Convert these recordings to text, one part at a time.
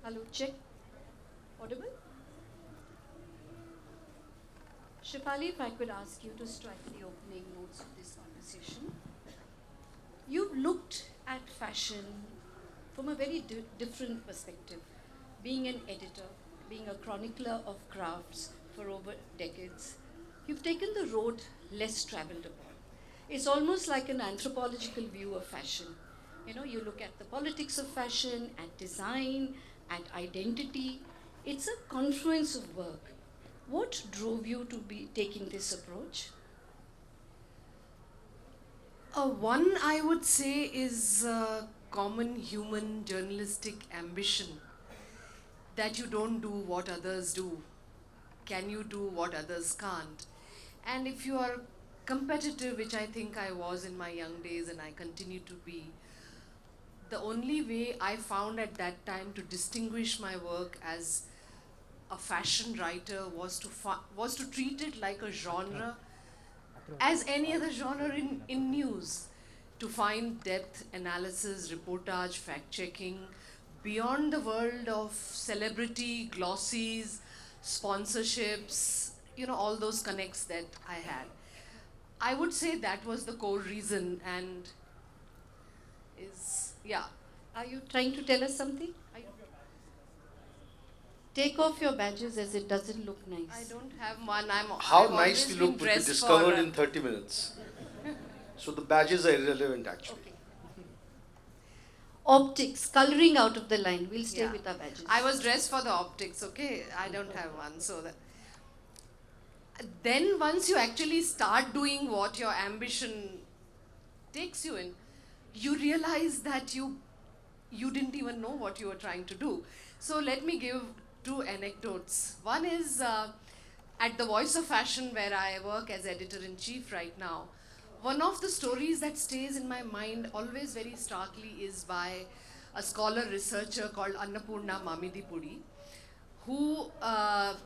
Hello, check. Audible? Shefalee, if I could ask you to strike the opening notes of this conversation. You've looked at fashion from a very different perspective. Being an editor, being a chronicler of crafts for over decades, you've taken the road less traveled upon. It's almost like an anthropological view of fashion. You know, you look at the politics of fashion, at design, at identity. It's a confluence of work. What drove you to be taking this approach? One I would say is common human journalistic ambition that you don't do what others do. Can you do what others can't? And if you are competitive, which I think I was in my young days and I continue to be, the only way I found at that time to distinguish my work as a fashion writer was to treat it like a genre as any other genre in news, to find depth, analysis, reportage, fact checking beyond the world of celebrity, glossies, sponsorships, all those connects that I had. I would say that was the core reason, and yeah. Are you trying to tell us something? Take off your badges as it doesn't look nice. I don't have one. How I've nice always we been look would be dressed discovered for, in 30 minutes. So the badges are irrelevant actually. Okay. Optics, coloring out of the line. We'll stay Yeah. with our badges. I was dressed for the optics, okay? I don't have one, so that. Then once you actually start doing what your ambition takes you in, you realize that you didn't even know what you were trying to do. So let me give two anecdotes. One is at the Voice of Fashion, where I work as editor-in-chief right now. One of the stories that stays in my mind always very starkly is by a scholar researcher called Annapurna Mamidipudi, who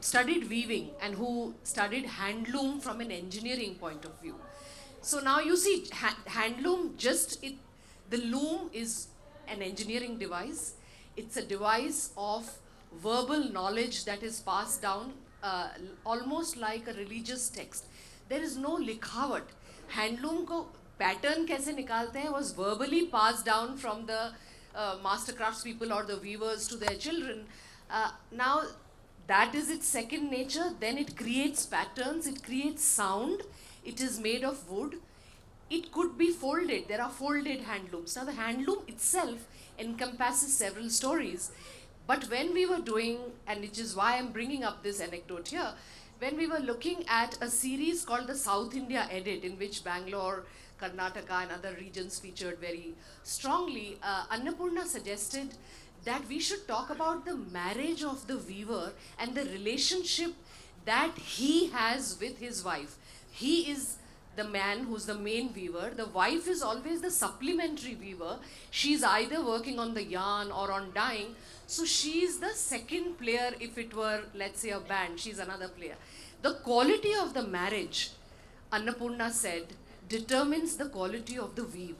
studied weaving and who studied handloom from an engineering point of view. So now you see, handloom, the loom is an engineering device. It's a device of verbal knowledge that is passed down almost like a religious text. There is no लिखावट. Handloom को pattern कैसे निकालते हैं was verbally passed down from the master crafts people or the weavers to their children. Now that is its second nature. Then it creates patterns, it creates sound, it is made of wood. It could be folded. There are folded handlooms. Now the handloom itself encompasses several stories. But when we were doing, and which is why I'm bringing up this anecdote here, when we were looking at a series called the South India Edit, in which Bangalore, Karnataka and other regions featured very strongly, Annapurna suggested that we should talk about the marriage of the weaver and the relationship that he has with his wife. He is the man who's the main weaver. The wife is always the supplementary weaver. She's either working on the yarn or on dyeing. So she's the second player. If it were, let's say, a band, she's another player. The quality of the marriage, Annapurna said, determines the quality of the weave.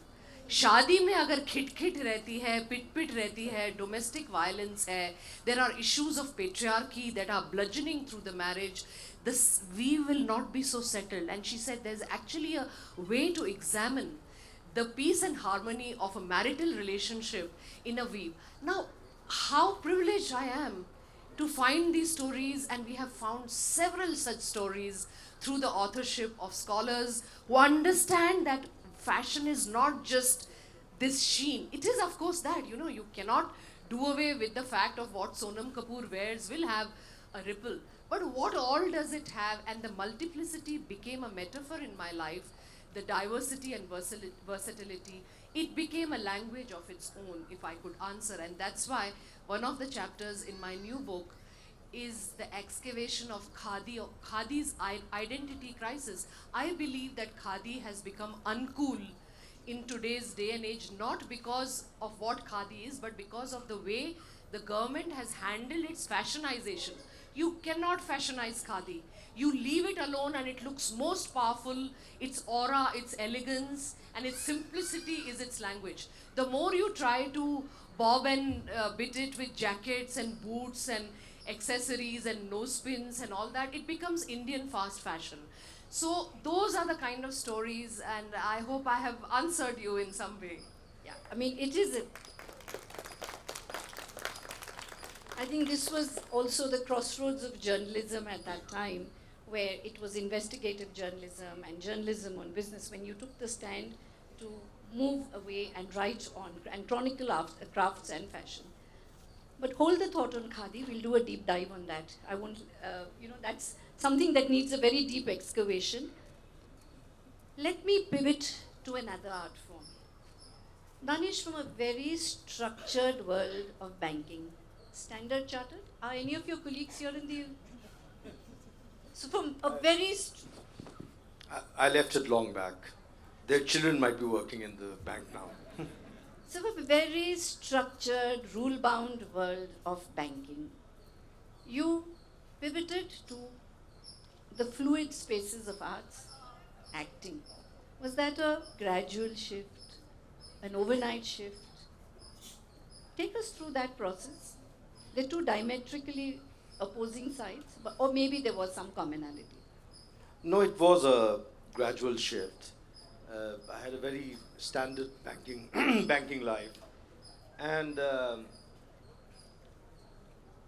शादी में अगर खिटखिट रहती है, पिट-पिट रहती है, domestic violence है, there are issues of patriarchy that are bludgeoning through the marriage, this weave will not be so settled. And she said there's actually a way to examine the peace and harmony of a marital relationship in a weave. Now, how privileged I am to find these stories, and we have found several such stories through the authorship of scholars who understand that fashion is not just this sheen. It is, of course, that, you cannot do away with the fact of what Sonam Kapoor wears will have a ripple. But what all does it have? And the multiplicity became a metaphor in my life, the diversity and versatility. It became a language of its own, if I could answer. And that's why one of the chapters in my new book is the excavation of Khadi, Khadi's identity crisis. I believe that Khadi has become uncool in today's day and age, not because of what Khadi is, but because of the way the government has handled its fashionization. You cannot fashionize Khadi. You leave it alone and it looks most powerful. Its aura, its elegance, and its simplicity is its language. The more you try to bob and bit it with jackets and boots and accessories and nose pins and all that, it becomes Indian fast fashion. So those are the kind of stories, and I hope I have answered you in some way. Yeah, I mean, it is. I think this was also the crossroads of journalism at that time, where it was investigative journalism and journalism on business, when you took the stand to move away and write on and chronicle crafts and fashion. But hold the thought on khadi. We'll do a deep dive on that. I won't, that's something that needs a very deep excavation. Let me pivot to another art form. Danish, from a very structured world of banking, Standard Chartered, are any of your colleagues here in the... So from a very... I left it long back. Their children might be working in the bank now. So from a very structured, rule-bound world of banking, you pivoted to the fluid spaces of arts, acting. Was that a gradual shift, an overnight shift? Take us through that process. They're two diametrically opposing sides, or maybe there was some commonality. No, it was a gradual shift. I had a very standard banking life, and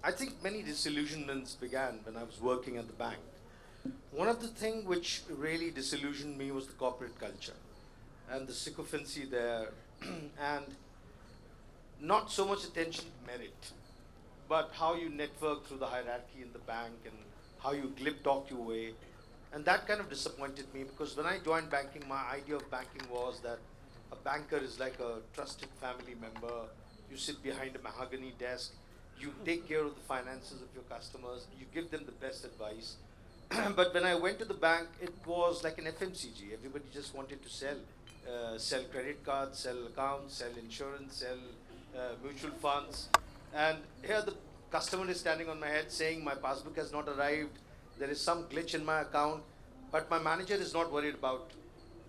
I think many disillusionments began when I was working at the bank. One of the things which really disillusioned me was the corporate culture and the sycophancy there, and not so much attention to merit, but how you network through the hierarchy in the bank and how you glib talk your way. And that kind of disappointed me, because when I joined banking, my idea of banking was that a banker is like a trusted family member. You sit behind a mahogany desk, you take care of the finances of your customers, you give them the best advice. But when I went to the bank, it was like an FMCG. Everybody just wanted to sell credit cards, sell accounts, sell insurance, sell mutual funds. And here the customer is standing on my head saying, my passbook has not arrived, there is some glitch in my account, but my manager is not worried about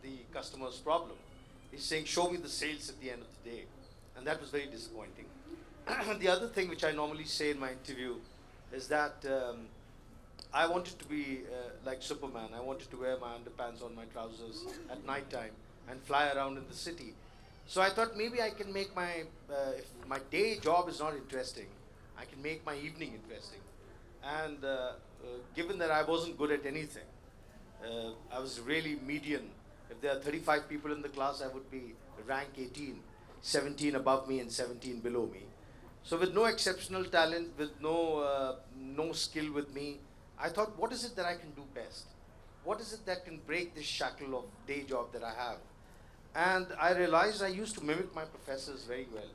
the customer's problem. He's saying, show me the sales at the end of the day. And that was very disappointing. The other thing which I normally say in my interview is that I wanted to be like Superman. I wanted to wear my underpants on my trousers at night time and fly around in the city. So I thought maybe I can make if my day job is not interesting, I can make my evening interesting. And given that I wasn't good at anything, I was really median. If there are 35 people in the class, I would be rank 18, 17 above me and 17 below me. So with no exceptional talent, with no skill with me, I thought, what is it that I can do best? What is it that can break this shackle of day job that I have? And I realized I used to mimic my professors very well.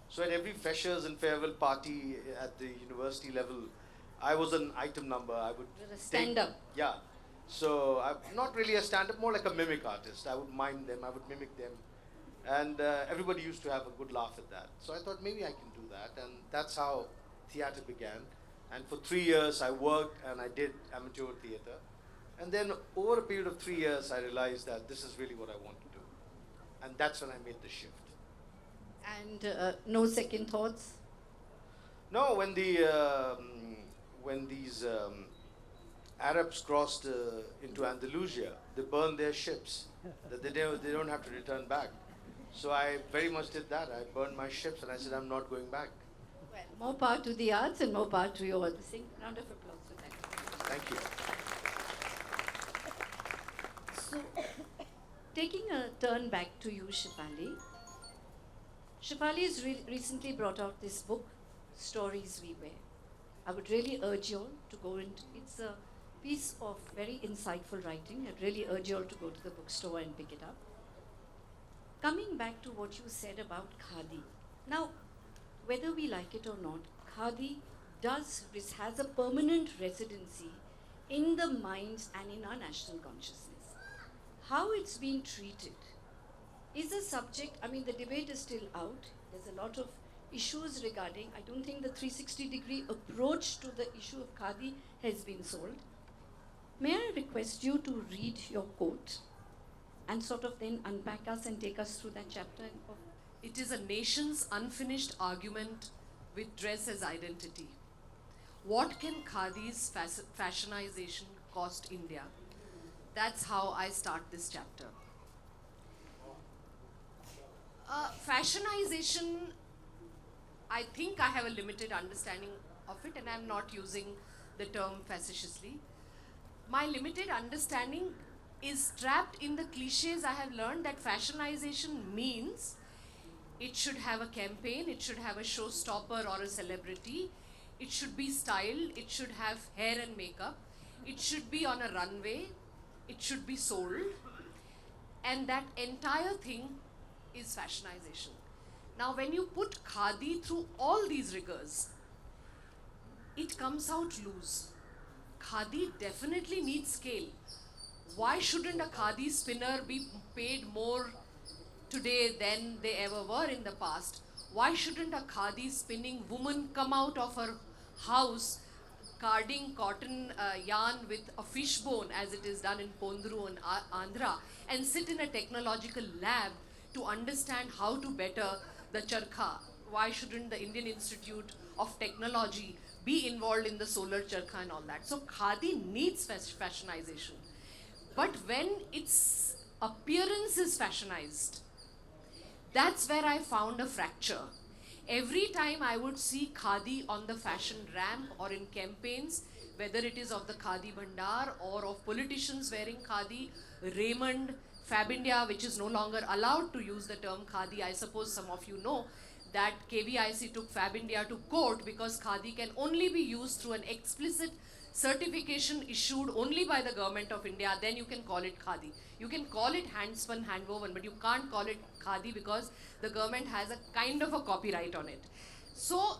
So at every freshers and farewell party at the university level, I was an item number. I would You're a stand-up. Yeah. So I'm not really a stand-up, more like a mimic artist. I would mime them, I would mimic them. And everybody used to have a good laugh at that. So I thought maybe I can do that. And that's how theatre began. And for 3 years I worked and I did amateur theatre. And then over a period of 3 years, I realized that this is really what I want to do. And that's when I made the shift. And no second thoughts? No, when these Arabs crossed into Andalusia, they burned their ships. That they don't have to return back. So I very much did that. I burned my ships and I said, I'm not going back. Well, more power to the arts and more power to your thing. Round of applause for that. Thank you. So, taking a turn back to you, Shefalee. Shefalee has recently brought out this book, Stories We Wear. I would really urge you all to go into it. It's a piece of very insightful writing. I'd really urge you all to go to the bookstore and pick it up. Coming back to what you said about khadi. Now, whether we like it or not, khadi has a permanent residency in the minds and in our national consciousness. How it's being treated is a subject, I mean, the debate is still out. There's a lot of issues regarding, I don't think the 360-degree approach to the issue of khadi has been sold. May I request you to read your quote and sort of then unpack us and take us through that chapter it is a nation's unfinished argument with dress as identity. What can Khadi's fashionization cost India? That's how I start this chapter. Fashionization, I think I have a limited understanding of it, and I'm not using the term facetiously. My limited understanding is trapped in the cliches I have learned that fashionization means it should have a campaign, it should have a showstopper or a celebrity, it should be styled, it should have hair and makeup, it should be on a runway, it should be sold, and that entire thing is fashionization. Now, when you put khadi through all these rigors, it comes out loose. Khadi definitely needs scale. Why shouldn't a khadi spinner be paid more today than they ever were in the past? Why shouldn't a khadi spinning woman come out of her house carding cotton yarn with a fishbone, as it is done in Ponduru and Andhra, and sit in a technological lab to understand how to better the charkha? Why shouldn't the Indian Institute of Technology be involved in the solar charkha and all that? So khadi needs fashionization. But when its appearance is fashionized, that's where I found a fracture. Every time I would see khadi on the fashion ramp or in campaigns, whether it is of the Khadi Bhandar or of politicians wearing khadi, Raymond, Fab India, which is no longer allowed to use the term khadi. I suppose some of you know that KVIC took Fab India to court because khadi can only be used through an explicit certification issued only by the government of India. Then you can call it khadi. You can call it hand-spun, hand-woven, but you can't call it khadi because the government has a kind of a copyright on it. So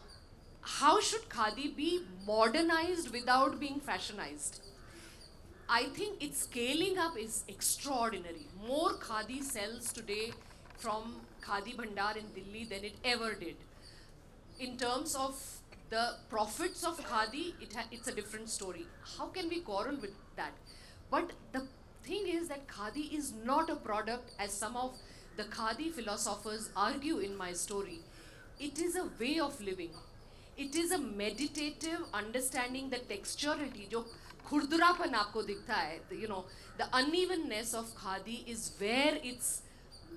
how should khadi be modernized without being fashionized? I think its scaling up is extraordinary. More khadi sells today from Khadi Bhandar in Delhi than it ever did. In terms of the profits of khadi, it's a different story. How can we quarrel with that? But the thing is that khadi is not a product, as some of the khadi philosophers argue in my story. It is a way of living. It is a meditative understanding the texturality, jo khurdurapan aapko dikhta hai, you know, the unevenness of khadi is where its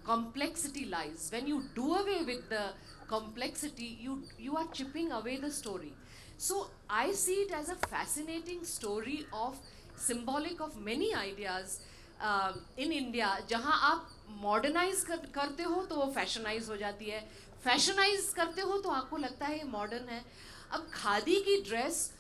complexity lies. When you do away with the complexity, you are chipping away the story. So I see it as a fascinating story of symbolic of many ideas in India. जहाँ आप modernize करते हो तो वो fashionized हो जाती है, fashionized करते हो तो आपको लगता है ये modern है. अब खादी की dress,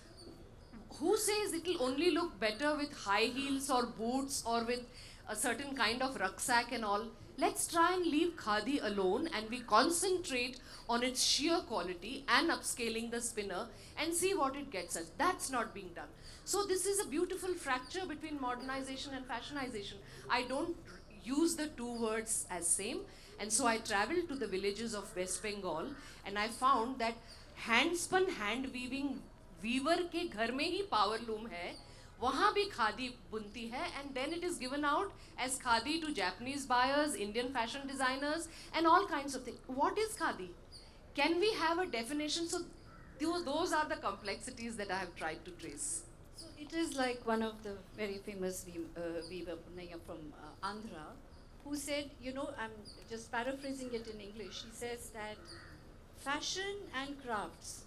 who says it will only look better with high heels or boots or with a certain kind of rucksack and all? Let's try and leave khadi alone and we concentrate on its sheer quality and upscaling the spinner and see what it gets us. That's not being done. So this is a beautiful fracture between modernization and fashionization. I don't use the two words as same, and so I traveled to the villages of West Bengal and I found that hand-spun, hand-weaving weaver के घर में ही power loom है, वहाँ भी खादी बुनती है, and then it is given out as khadi to Japanese buyers, Indian fashion designers, and all kinds of things. What is khadi? Can we have a definition? So those are the complexities that I have tried to trace. So it is like one of the very famous weaver Punnaya from Andhra, who said, you know, I'm just paraphrasing it in English, he says that fashion and crafts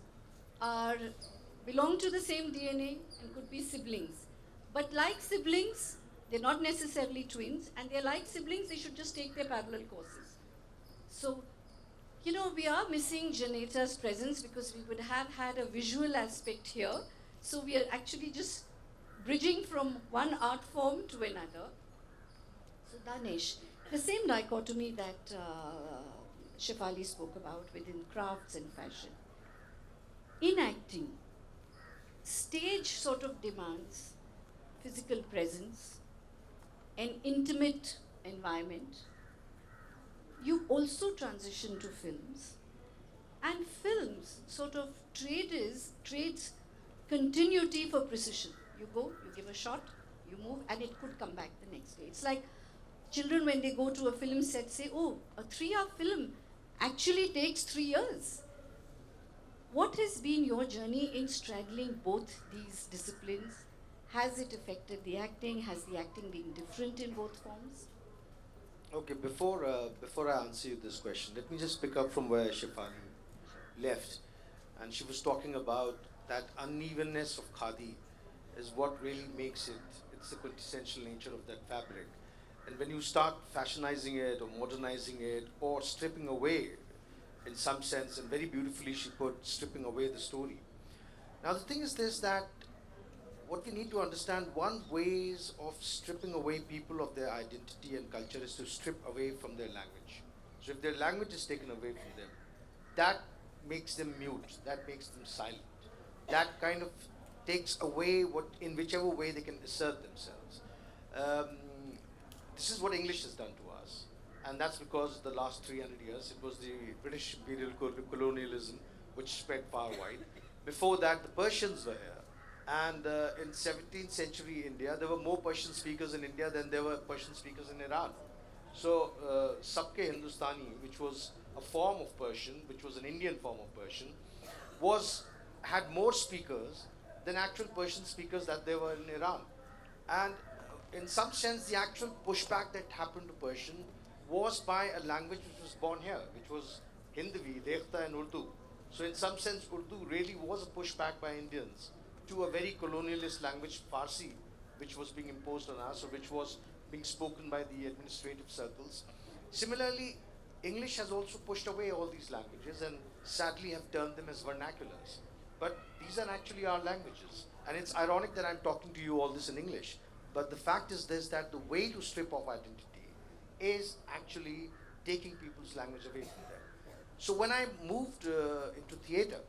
belong to the same DNA and could be siblings. But like siblings, they're not necessarily twins, and they're like siblings, they should just take their parallel courses. So, you know, we are missing Janeta's presence because we would have had a visual aspect here. So we are actually just bridging from one art form to another. So Danesh, the same dichotomy that Shefalee spoke about within crafts and fashion. In acting, stage sort of demands physical presence, an intimate environment. You also transition to films, and films sort of trades continuity for precision. You go, you give a shot, you move, and it could come back the next day. It's like children when they go to a film set say, oh, a 3-hour film, actually takes 3 years. What has been your journey in straddling both these disciplines? Has it affected the acting? Has the acting been different in both forms? Okay, before I answer you this question, let me just pick up from where Shefalee left. And she was talking about that unevenness of khadi is what really makes it, it's the quintessential nature of that fabric. And when you start fashionizing it or modernizing it or stripping away, in some sense, and very beautifully she put stripping away the story. Now the thing is this, that what we need to understand, one ways of stripping away people of their identity and culture is to strip away from their language. So if their language is taken away from them, that makes them mute, that makes them silent. That kind of takes away what, in whichever way they can assert themselves. This is what English has done to us. And that's because the last 300 years, it was the British imperial colonialism which spread far wide. Before that, the Persians were here. And in 17th century India, there were more Persian speakers in India than there were Persian speakers in Iran. So, Sabke Hindustani, which was a form of Persian, which was an Indian form of Persian, had more speakers than actual Persian speakers that there were in Iran. And in some sense, the actual pushback that happened to Persian was by a language which was born here, which was Hindavi, Dekhta and Urdu. So in some sense, Urdu really was a pushback by Indians to a very colonialist language, Farsi, which was being imposed on us, or which was being spoken by the administrative circles. Similarly, English has also pushed away all these languages and sadly have turned them as vernaculars. But these are actually our languages. And it's ironic that I'm talking to you all this in English. But the fact is this, that the way to strip off identity is actually taking people's language away from them. So when I moved into theatre,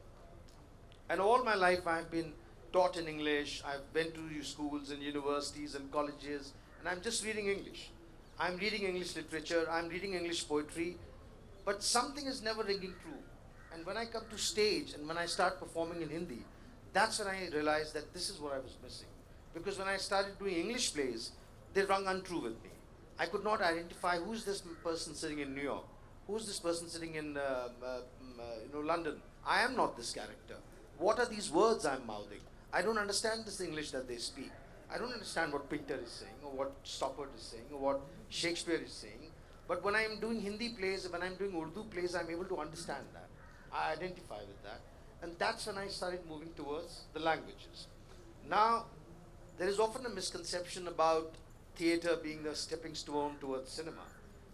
and all my life I've been taught in English, I've been to schools and universities and colleges, and I'm just reading English. I'm reading English literature, I'm reading English poetry, but something is never ringing true. And when I come to stage and when I start performing in Hindi, that's when I realized that this is what I was missing. Because when I started doing English plays, they rung untrue with me. I could not identify who's this person sitting in New York, who's this person sitting in London. I am not this character. What are these words I'm mouthing? I don't understand this English that they speak. I don't understand what Pinter is saying, or what Stoppard is saying, or what Shakespeare is saying. But when I'm doing Hindi plays, when I'm doing Urdu plays, I'm able to understand that. I identify with that. And that's when I started moving towards the languages. Now, there is often a misconception about theatre being the stepping stone towards cinema.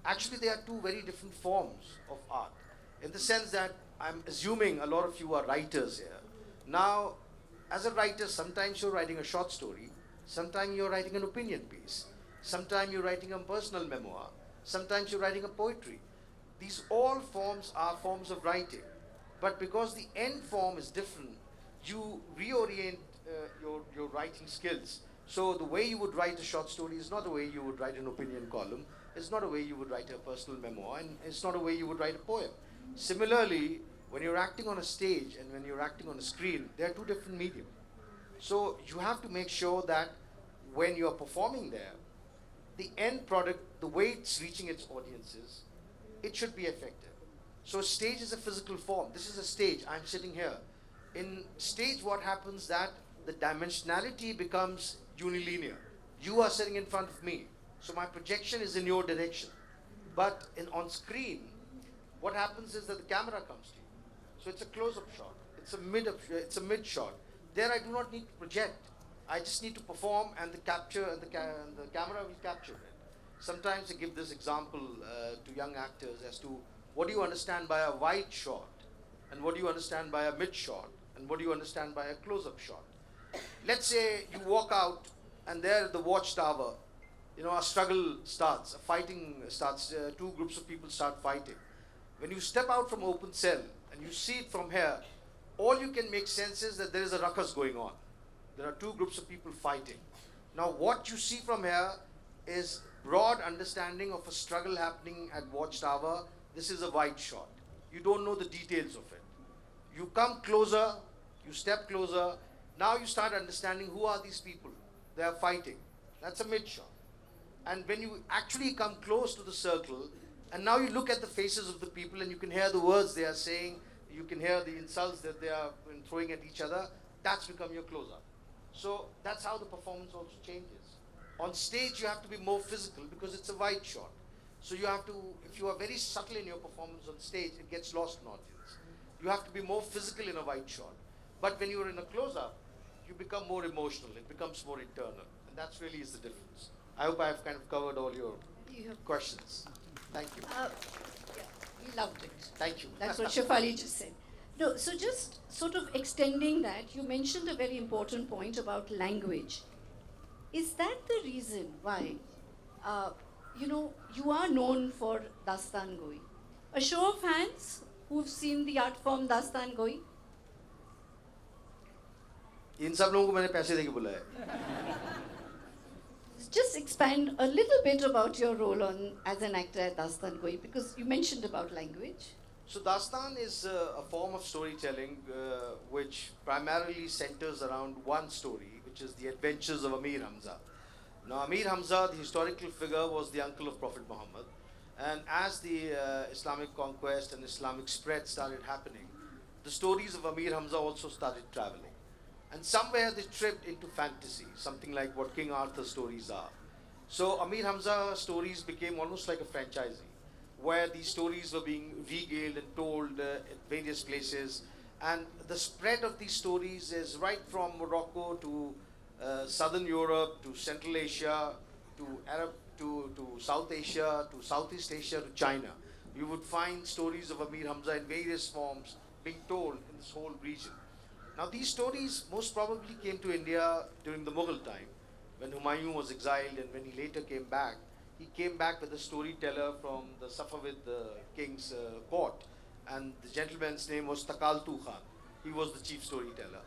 Actually, they are two very different forms of art. In the sense that I'm assuming a lot of you are writers here. Now, as a writer, sometimes you're writing a short story, sometimes you're writing an opinion piece, sometimes you're writing a personal memoir, sometimes you're writing a poetry. These all forms are forms of writing. But because the end form is different, you reorient your writing skills. So the way you would write a short story is not the way you would write an opinion column, it's not a way you would write a personal memoir, and it's not a way you would write a poem. Similarly, when you're acting on a stage and when you're acting on a screen, they are two different mediums. So you have to make sure that when you're performing there, the end product, the way it's reaching its audiences, it should be effective. So stage is a physical form. This is a stage. I'm sitting here. In stage, what happens that the dimensionality becomes unilinear. You are sitting in front of me. So my projection is in your direction. But on screen, what happens is that the camera comes to you. So it's a close-up shot. It's a mid shot. There I do not need to project. I just need to perform, and the camera will capture it. Sometimes I give this example to young actors as to what do you understand by a wide shot, and what do you understand by a mid shot, and what do you understand by a close-up shot. Let's say you walk out, and there at the watchtower, a struggle starts, a fighting starts, two groups of people start fighting. When you step out from open cell, and you see it from here, all you can make sense is that there is a ruckus going on. There are two groups of people fighting. Now what you see from here is broad understanding of a struggle happening at Watchtower. This is a wide shot. You don't know the details of it. You come closer, you step closer, now you start understanding who are these people. They are fighting. That's a mid shot. And when you actually come close to the circle, And now you look at the faces of the people and you can hear the words they are saying, you can hear the insults that they are throwing at each other. That's become your close-up. So that's how the performance also changes. On stage, you have to be more physical because it's a wide shot. So you have to, if you are very subtle in your performance on stage, it gets lost in audience. You have to be more physical in a wide shot. But when you're in a close-up, you become more emotional. It becomes more internal. And that's really is the difference. I hope I've kind of covered all your questions. Thank you. Yeah, we loved it. Thank you. That's what Shefalee just said. No, so just sort of extending that, you mentioned a very important point about language. Is that the reason why, you are known for Dastan Goi? A show of hands who've seen the art form Dastan Goi? इन सब लोगों को मैंने पैसे देके बुलाया. Just expand a little bit about your role as an actor at Dastan Goi, because you mentioned about language. So Dastan is a form of storytelling which primarily centers around one story, which is the adventures of Amir Hamza. Now Amir Hamza, the historical figure, was the uncle of Prophet Muhammad. And as the Islamic conquest and Islamic spread started happening, the stories of Amir Hamza also started traveling. And somewhere they tripped into fantasy, something like what King Arthur's stories are. So Amir Hamza stories became almost like a franchisee, where these stories were being regaled and told at various places. And the spread of these stories is right from Morocco to Southern Europe, to Central Asia, to Arab, to South Asia, to Southeast Asia, to China. You would find stories of Amir Hamza in various forms being told in this whole region. Now these stories most probably came to India during the Mughal time, when Humayun was exiled, and when he later came back, he came back with a storyteller from the Safavid king's court, and the gentleman's name was Takaltu Khan. He was the chief storyteller.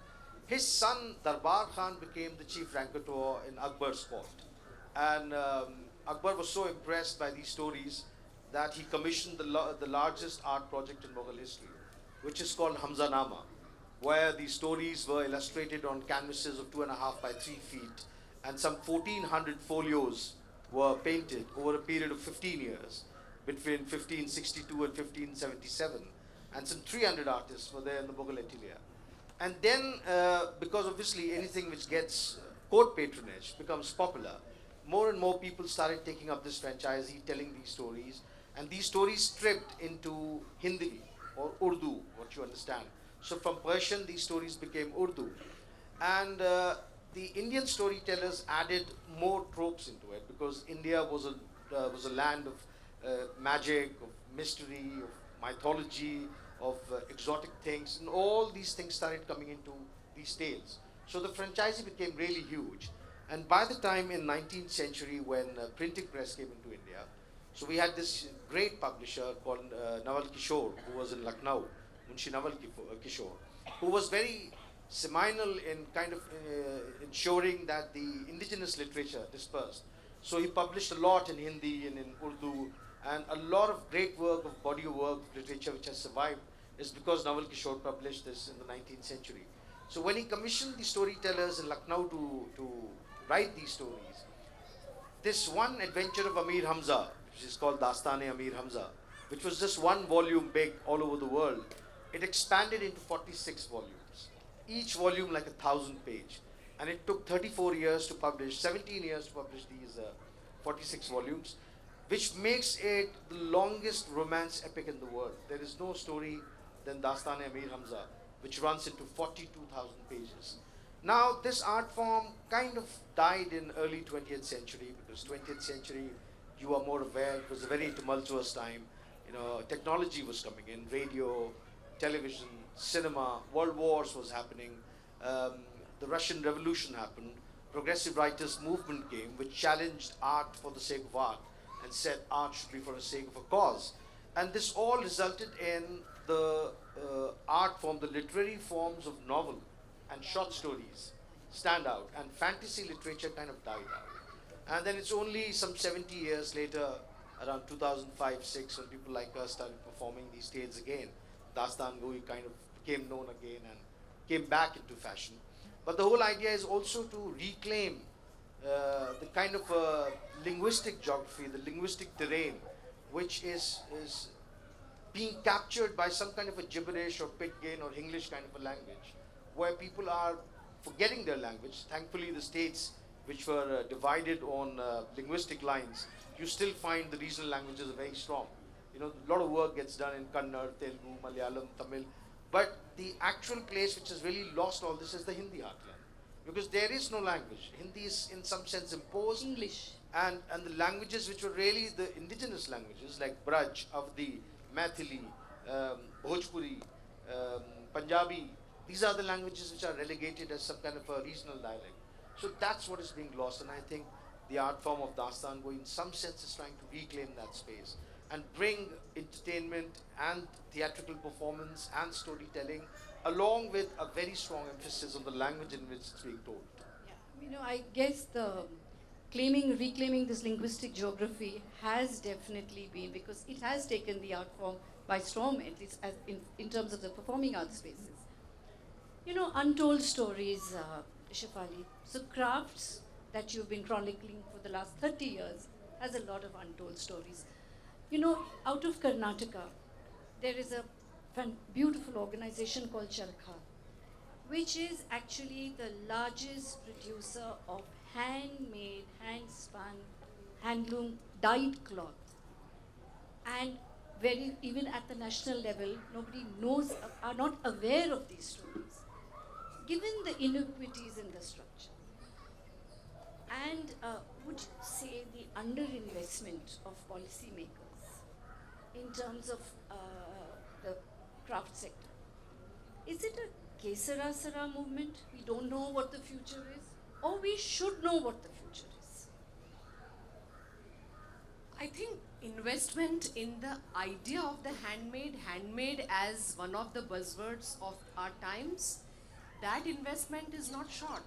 His son Darbar Khan became the chief raconteur in Akbar's court, and Akbar was so impressed by these stories that he commissioned the largest art project in Mughal history, which is called Hamza Nama, where these stories were illustrated on canvases of 2.5 by 3 feet, and some 1,400 folios were painted over a period of 15 years, between 1562 and 1577, and some 300 artists were there in the Mughal atelier. And then, because obviously anything which gets court patronage becomes popular, more and more people started taking up this franchisee, telling these stories, and these stories stripped into Hindi or Urdu, what you understand. So from Persian, these stories became Urdu. And the Indian storytellers added more tropes into it, because India was a land of magic, of mystery, of mythology, of exotic things, and all these things started coming into these tales. So the franchisee became really huge. And by the time in 19th century, when printing press came into India, so we had this great publisher called Nawal Kishore, who was in Lucknow, Munshi Nawal Kishore, who was very seminal in kind of ensuring that the indigenous literature dispersed. So he published a lot in Hindi and in Urdu, and a lot of great work, of body of work, literature which has survived is because Nawal Kishore published this in the 19th century. So when he commissioned the storytellers in Lucknow to write these stories, this one adventure of Amir Hamza, which is called Dastan-e-Amir Hamza, which was just one volume big all over the world, it expanded into 46 volumes. Each volume like 1,000 pages. And it took 34 years to publish, 17 years to publish these 46 volumes, which makes it the longest romance epic in the world. There is no story than Dastan-e-Amir Hamza, which runs into 42,000 pages. Now, this art form kind of died in early 20th century, because 20th century, you are more aware, it was a very tumultuous time. You know, technology was coming in, radio, television, cinema, world wars was happening, the Russian Revolution happened, progressive writers movement came, which challenged art for the sake of art and said art should be for the sake of a cause. And this all resulted in the art form, the literary forms of novel and short stories stand out, and fantasy literature kind of died out. And then it's only some 70 years later, around 2005-06, when people like us started performing these tales again. Dastan Goi kind of became known again and came back into fashion. But the whole idea is also to reclaim the kind of linguistic geography, the linguistic terrain which is being captured by some kind of a gibberish or pidgin or English kind of a language, where people are forgetting their language. Thankfully, the states which were divided on linguistic lines, you still find the regional languages are very strong. You know, a lot of work gets done in Kannada, Telugu, Malayalam, Tamil, but the actual place which has really lost all this is the Hindi heartland, because there is no language. Hindi is in some sense imposed, English. and the languages which were really the indigenous languages like Braj, Avdi, Maithili, Bhojpuri, Punjabi, these are the languages which are relegated as some kind of a regional dialect. So that's what is being lost, and I think the art form of Dastan Goi in some sense is trying to reclaim that space and bring entertainment and theatrical performance and storytelling along with a very strong emphasis on the language in which it's being told. Yeah, you know, I guess the reclaiming this linguistic geography has definitely been, because it has taken the art form by storm, at least as in terms of the performing arts spaces. You know, untold stories, Shefalee. So crafts that you've been chronicling for the last 30 years has a lot of untold stories. You know, out of Karnataka, there is a beautiful organization called Charkha, which is actually the largest producer of handmade, hand-spun, handloom dyed cloth. And even at the national level, nobody knows, are not aware of these stories, given the inequities in the structure. And would you say the underinvestment of policymakers in terms of the craft sector? Is it a Kesara Sara movement? We don't know what the future is, or we should know what the future is? I think investment in the idea of the handmade as one of the buzzwords of our times, that investment is not short,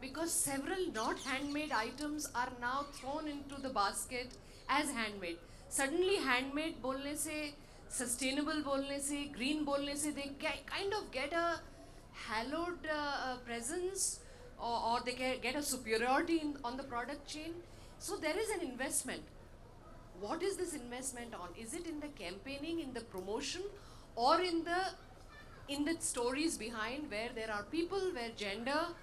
because several not handmade items are now thrown into the basket as handmade. Suddenly handmade bolne se, sustainable bolne se, green bolne se, they kind of get a hallowed presence, or they get a superiority on the product chain. So there is an investment. What is this investment on? Is it in the campaigning, in the promotion, or in the stories behind, where there are people, where gender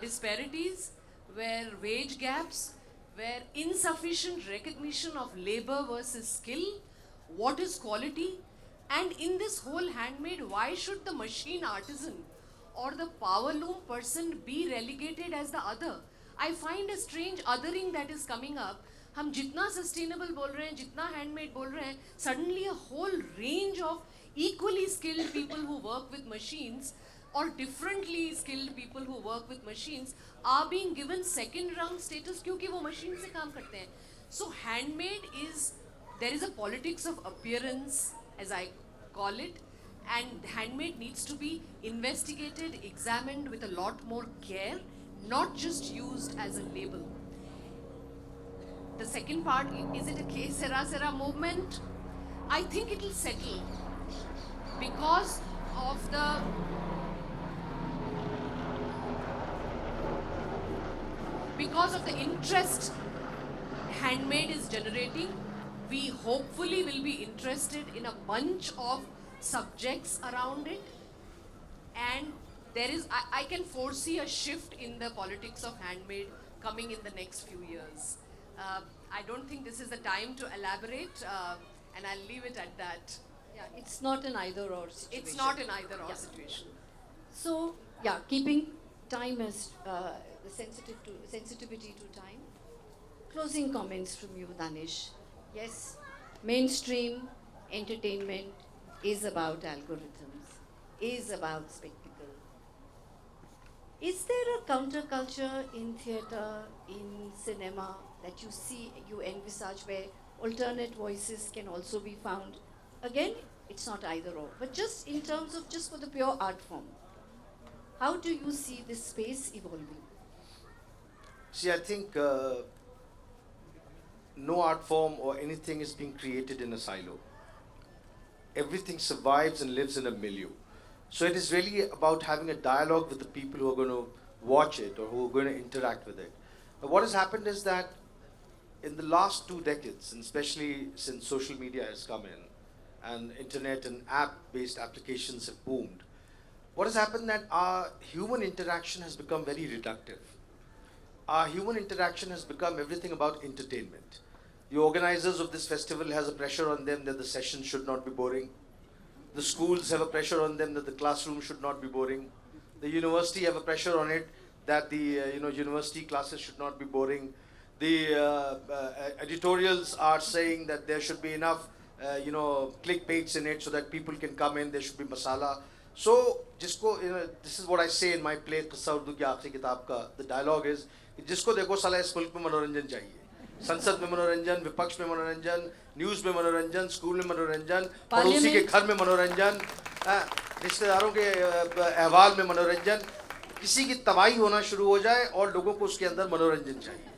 disparities, where wage gaps, where insufficient recognition of labor versus skill, what is quality? And in this whole handmade, why should the machine artisan or the power loom person be relegated as the other? I find a strange othering that is coming up. हम जितना sustainable बोल रहे हैं, जितना handmade बोल रहे हैं, suddenly a whole range of equally skilled people who work with machines or differently skilled people who work with machines are being given second rung status क्योंकि वो machine से काम करते हैं. So handmade is, there is a politics of appearance, as I call it, and handmade needs to be investigated, examined with a lot more care, not just used as a label. The second part, is it a K Sera Sera movement? I think it will settle because of the interest handmade is generating. We hopefully will be interested in a bunch of subjects around it, and there is, I can foresee a shift in the politics of handmade coming in the next few years. I don't think this is the time to elaborate, and I'll leave it at that. Yeah, it's not an either-or situation. It's not an either-or situation. So, yeah, keeping time as the sensitivity to time. Closing comments from you, Danish. Yes, mainstream entertainment is about algorithms, is about spectacle. Is there a counterculture in theatre, in cinema, that you see, you envisage, where alternate voices can also be found? Again, it's not either or, but just in terms of, just for the pure art form, how do you see this space evolving? See, I think no art form or anything is being created in a silo. Everything survives and lives in a milieu. So it is really about having a dialogue with the people who are going to watch it or who are going to interact with it. But what has happened is that in the last 2 decades, and especially since social media has come in and internet and app-based applications have boomed, what has happened that our human interaction has become very reductive. Our human interaction has become everything about entertainment. The organizers of this festival has a pressure on them that the session should not be boring. The schools have a pressure on them that the classroom should not be boring. The university have a pressure on it that the university classes should not be boring. The editorials are saying that there should be enough clickbaits in it so that people can come in. There should be masala. So, this is what I say in my play, Qissa Urdu ki aakhri kitab ka. The dialogue is, जिसको देखो साला इस मुल्क में मनोरंजन चाहिए. संसद में मनोरंजन, विपक्ष में मनोरंजन, न्यूज़ में मनोरंजन, स्कूल में मनोरंजन, पड़ोसी के घर में मनोरंजन, रिश्तेदारों के अहवाल में मनोरंजन, किसी की तबाही होना शुरू हो जाए और लोगों को उसके अंदर मनोरंजन चाहिए.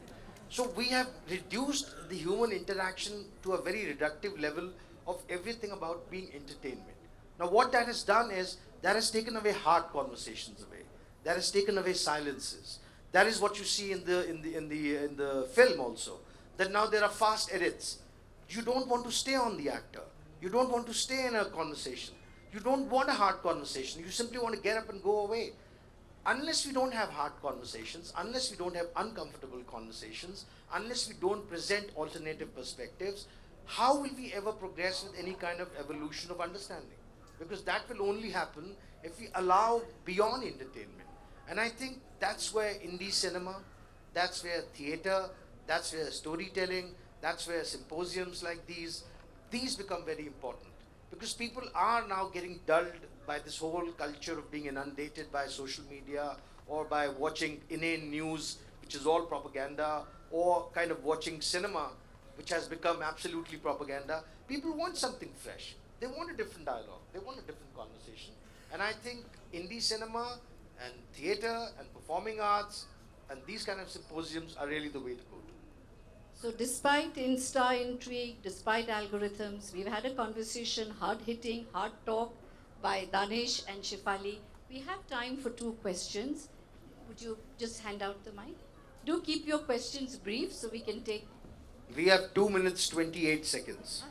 So we have reduced the human interaction to a very reductive level of everything about being entertainment. Now what that has done is, that has taken away hard conversations away. That has taken away silences. That is what you see in the film also. That now there are fast edits. You don't want to stay on the actor. You don't want to stay in a conversation. You don't want a hard conversation. You simply want to get up and go away. Unless we don't have hard conversations, unless we don't have uncomfortable conversations, unless we don't present alternative perspectives, how will we ever progress with any kind of evolution of understanding? Because that will only happen if we allow beyond entertainment. And I think that's where indie cinema, that's where theatre, that's where storytelling, that's where symposiums like these become very important. Because people are now getting dulled by this whole culture of being inundated by social media or by watching inane news, which is all propaganda, or kind of watching cinema, which has become absolutely propaganda. People want something fresh. They want a different dialogue. They want a different conversation. And I think indie cinema and theatre and performing arts and these kind of symposiums are really the way to go to. So despite Insta intrigue, despite algorithms, we've had a conversation, hard-hitting, hard talk by Danish and Shefalee. We have time for 2 questions. Would you just hand out the mic? Do keep your questions brief so we can take... We have 2 minutes, 28 seconds.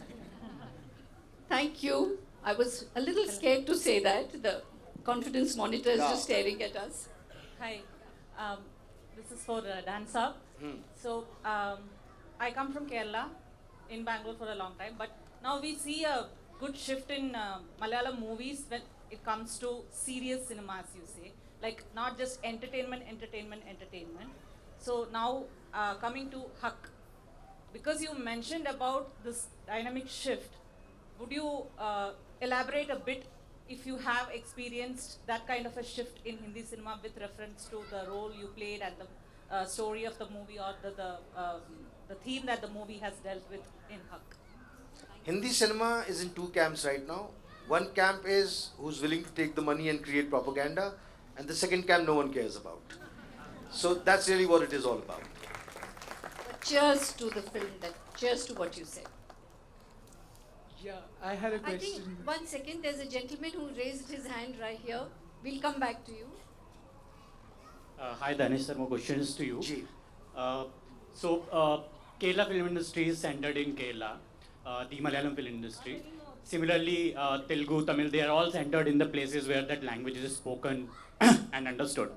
Thank you. I was a little scared to say that. The confidence monitor is just staring at us. Hi, this is for Dan Saab. So, I come from Kerala, in Bangalore for a long time, but now we see a good shift in Malayalam movies when it comes to serious cinema, as you say. Like, not just entertainment. So now, coming to Haq, because you mentioned about this dynamic shift, would you elaborate a bit if you have experienced that kind of a shift in Hindi cinema with reference to the role you played and the story of the movie, or the theme that the movie has dealt with in Haq? Hindi cinema is in 2 camps right now. One camp is who's willing to take the money and create propaganda, and the second camp no one cares about. So that's really what it is all about. But cheers to the film, cheers to what you said. Yeah, I had a I think, question. 1 second, there's a gentleman who raised his hand right here. We'll come back to you. Hi Danish sir, my question is to you. Ji. Kerala film industry is centered in Kerala, the Malayalam film industry. Similarly, Telugu, Tamil, they are all centered in the places where that language is spoken and understood.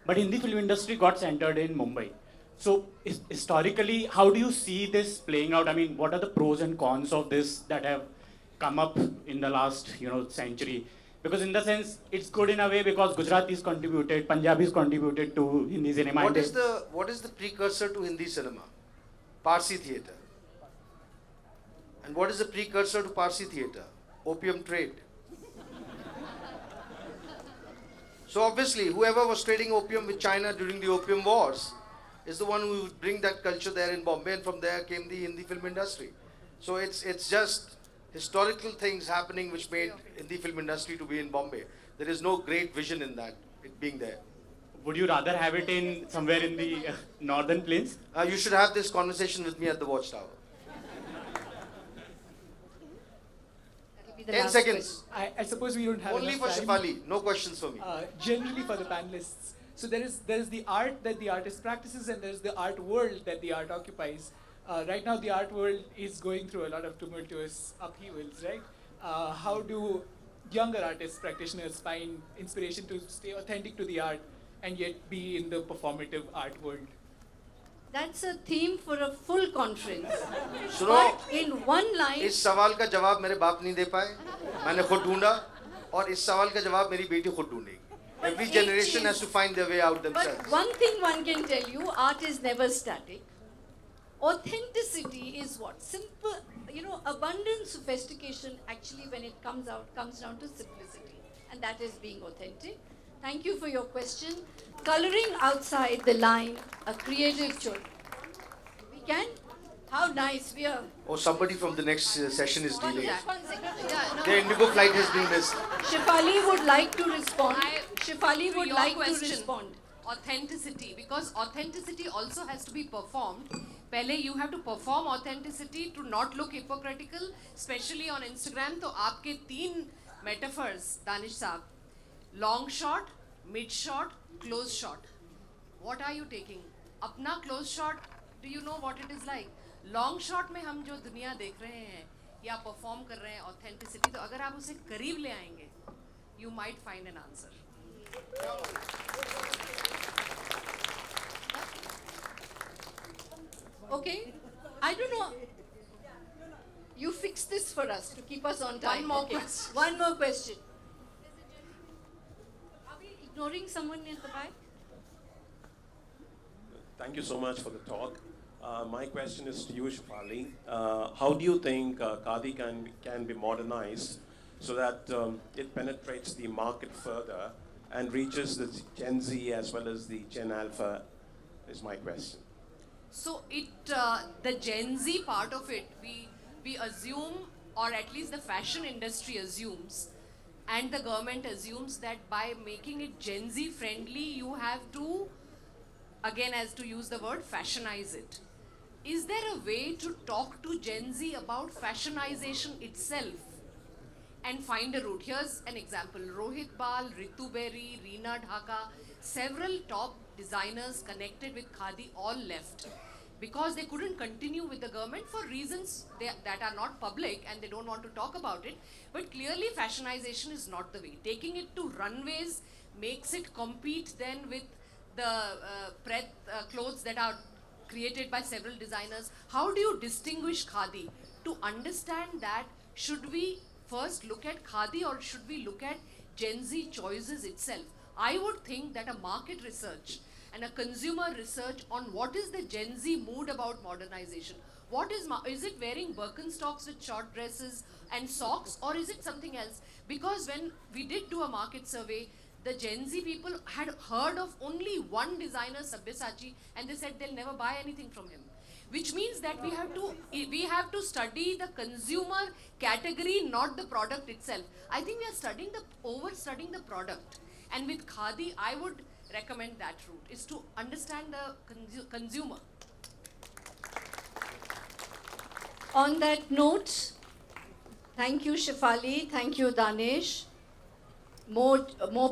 But Hindi film industry got centered in Mumbai. So historically, how do you see this playing out? I mean, what are the pros and cons of this that have come up in the last century? Because in the sense, it's good in a way because Gujaratis contributed, Punjabis contributed to Hindi cinema. What is the precursor to Hindi cinema? Parsi theatre. And what is the precursor to Parsi theatre? Opium trade. So obviously, whoever was trading opium with China during the opium wars is the one who would bring that culture there in Bombay, and from there came the Hindi film industry. So it's just historical things happening which made Hindi film industry to be in Bombay. There is no great vision in that, it being there. Would you rather have it in somewhere in the northern plains? You should have this conversation with me at the Watchtower. That'll be the 10 last seconds. I suppose we don't have Only for enough time. Shefalee, no questions for me. Generally for the panelists. So there is the art that the artist practices, and there is the art world that the art occupies. Right now, the art world is going through a lot of tumultuous upheavals, right? How do younger artists, practitioners find inspiration to stay authentic to the art and yet be in the performative art world? That's a theme for a full conference. सुनो, But in one line, इस सवाल का जवाब मेरे बाप नहीं दे पाए, मैंने खुद ढूंढा, और इस सवाल का जवाब मेरी बेटी खुद ढूंढेगी. Every generation has to find their way out themselves. but one thing one can tell you, art is never static. Authenticity is what? Simple, abundant sophistication actually when it comes down to simplicity. And that is being authentic. Thank you for your question. Coloring outside the line, a creative choice. We can? How nice, we are. Oh, somebody from the next session is delayed. One second. Yeah, no. Their Indigo flight has been missed. Shefalee would like to respond. Shefalee To would your like question, to respond. Authenticity, because authenticity also has to be performed. Pehle you have to perform authenticity to not look hypocritical, especially on Instagram. तो आपके 3 metaphors, Danish साहब, long shot, mid shot, close shot. What are you taking? अपना close shot, do you know what it is like? Long shot में हम जो दुनिया देख रहे हैं या perform कर रहे हैं authenticity, तो अगर आप उसे करीब ले आएंगे, you might find an answer. Okay, I don't know. You fix this for us to keep us on time. One more Okay. question. One more question. Are we ignoring someone at the back? Thank you so much for the talk. My question is to you, Shefalee. How do you think Khadi can be modernized so that it penetrates the market further and reaches the Gen Z as well as the Gen Alpha, is my question. So the Gen Z part of it, we assume, or at least the fashion industry assumes, and the government assumes that by making it Gen Z friendly, you have to, again, as to use the word, fashionize it. Is there a way to talk to Gen Z about fashionization itself and find a route? Here's an example. Rohit Bal, Ritu Berry, Reena Dhaka, several top designers connected with Khadi all left because they couldn't continue with the government for reasons that are not public and they don't want to talk about it. But clearly fashionization is not the way. Taking it to runways makes it compete then with the clothes that are created by several designers. How do you distinguish Khadi? To understand that, should we first look at Khadi or should we look at Gen Z choices itself? I would think that a market research and a consumer research on what is the Gen Z mood about modernization. What is it wearing Birkenstocks with short dresses and socks, or is it something else? Because when we did do a market survey, the Gen Z people had heard of only one designer, Sabyasachi, and they said they'll never buy anything from him. Which means that we have to study the consumer category, not the product itself. I think we are over-studying the product. And with Khadi, I would recommend that route, is to understand the consumer. On that note, thank you, Shefalee. Thank you, Danish. More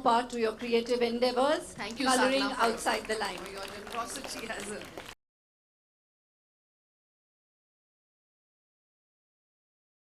power to your creative endeavors. Thank you, Coloring Sadhana, outside the line. for your generosity as a